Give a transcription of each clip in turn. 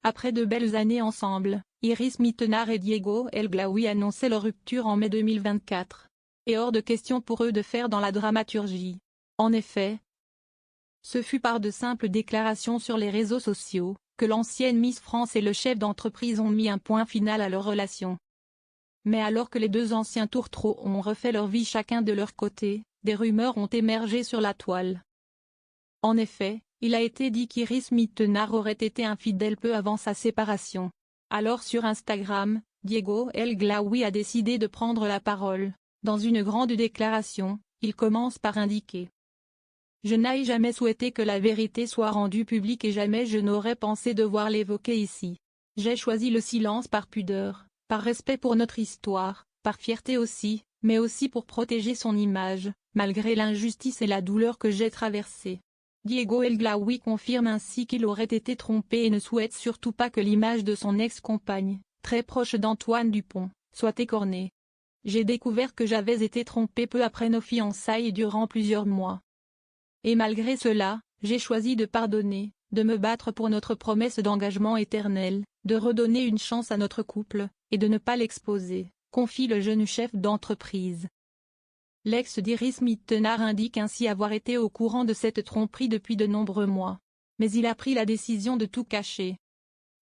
Après de belles années ensemble, Iris Mittenard et Diego El Glaoui annonçaient leur rupture en mai 2024. Et hors de question pour eux de faire dans la dramaturgie. En effet, ce fut par de simples déclarations sur les réseaux sociaux, que l'ancienne Miss France et le chef d'entreprise ont mis un point final à leur relation. Mais alors que les deux anciens tourtereaux ont refait leur vie chacun de leur côté, des rumeurs ont émergé sur la toile. En effet, il a été dit qu'Iris Mittenard aurait été infidèle peu avant sa séparation. Alors sur Instagram, Diego El Glaoui a décidé de prendre la parole. Dans une grande déclaration, il commence par indiquer: je n'ai jamais souhaité que la vérité soit rendue publique et jamais je n'aurais pensé devoir l'évoquer ici. J'ai choisi le silence par pudeur, par respect pour notre histoire, par fierté aussi, mais aussi pour protéger son image, malgré l'injustice et la douleur que j'ai traversées. Diego El Glaoui confirme ainsi qu'il aurait été trompé et ne souhaite surtout pas que l'image de son ex-compagne, très proche d'Antoine Dupont, soit écornée. J'ai découvert que j'avais été trompé peu après nos fiançailles et durant plusieurs mois. Et malgré cela, j'ai choisi de pardonner, de me battre pour notre promesse d'engagement éternel, de redonner une chance à notre couple, et de ne pas l'exposer, confie le jeune chef d'entreprise. L'ex d'Iris Mittenard indique ainsi avoir été au courant de cette tromperie depuis de nombreux mois. Mais il a pris la décision de tout cacher.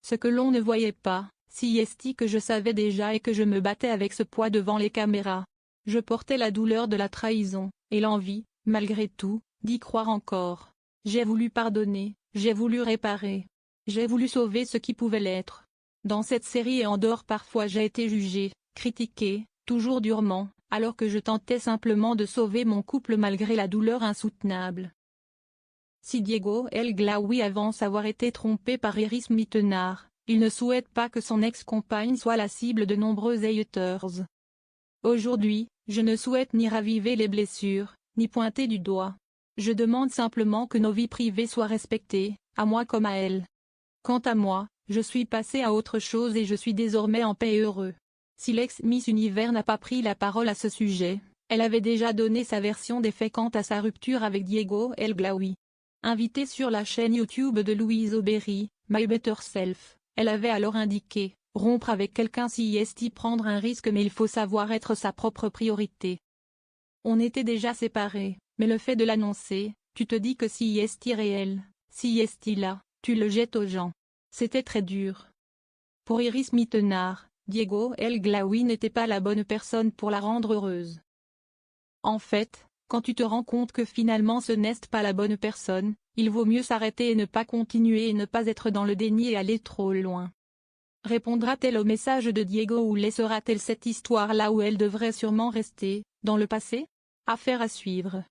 Ce que l'on ne voyait pas, si est que je savais déjà et que je me battais avec ce poids devant les caméras. Je portais la douleur de la trahison, et l'envie, malgré tout, d'y croire encore. J'ai voulu pardonner, j'ai voulu réparer. J'ai voulu sauver ce qui pouvait l'être. Dans cette série et en dehors parfois j'ai été jugé, critiqué, toujours durement, alors que je tentais simplement de sauver mon couple malgré la douleur insoutenable. Si Diego El Glaoui avance avoir été trompé par Iris Mittenard, il ne souhaite pas que son ex-compagne soit la cible de nombreux haters. Aujourd'hui, je ne souhaite ni raviver les blessures, ni pointer du doigt. Je demande simplement que nos vies privées soient respectées, à moi comme à elle. Quant à moi, je suis passé à autre chose et je suis désormais en paix et heureux. Si l'ex-Miss Univers n'a pas pris la parole à ce sujet, elle avait déjà donné sa version des faits quant à sa rupture avec Diego El Glaoui. Invitée sur la chaîne YouTube de Louise Aubéry, My Better Self, elle avait alors indiqué: rompre avec quelqu'un c'est prendre un risque mais il faut savoir être sa propre priorité. On était déjà séparés, mais le fait de l'annoncer, tu te dis que si est réel, si est là, tu le jettes aux gens. C'était très dur. Pour Iris Mittenard, Diego El Glaoui n'était pas la bonne personne pour la rendre heureuse. En fait, quand tu te rends compte que finalement ce n'est pas la bonne personne, il vaut mieux s'arrêter et ne pas continuer et ne pas être dans le déni et aller trop loin. Répondra-t-elle au message de Diego ou laissera-t-elle cette histoire là où elle devrait sûrement rester, dans le passé? Affaire à suivre.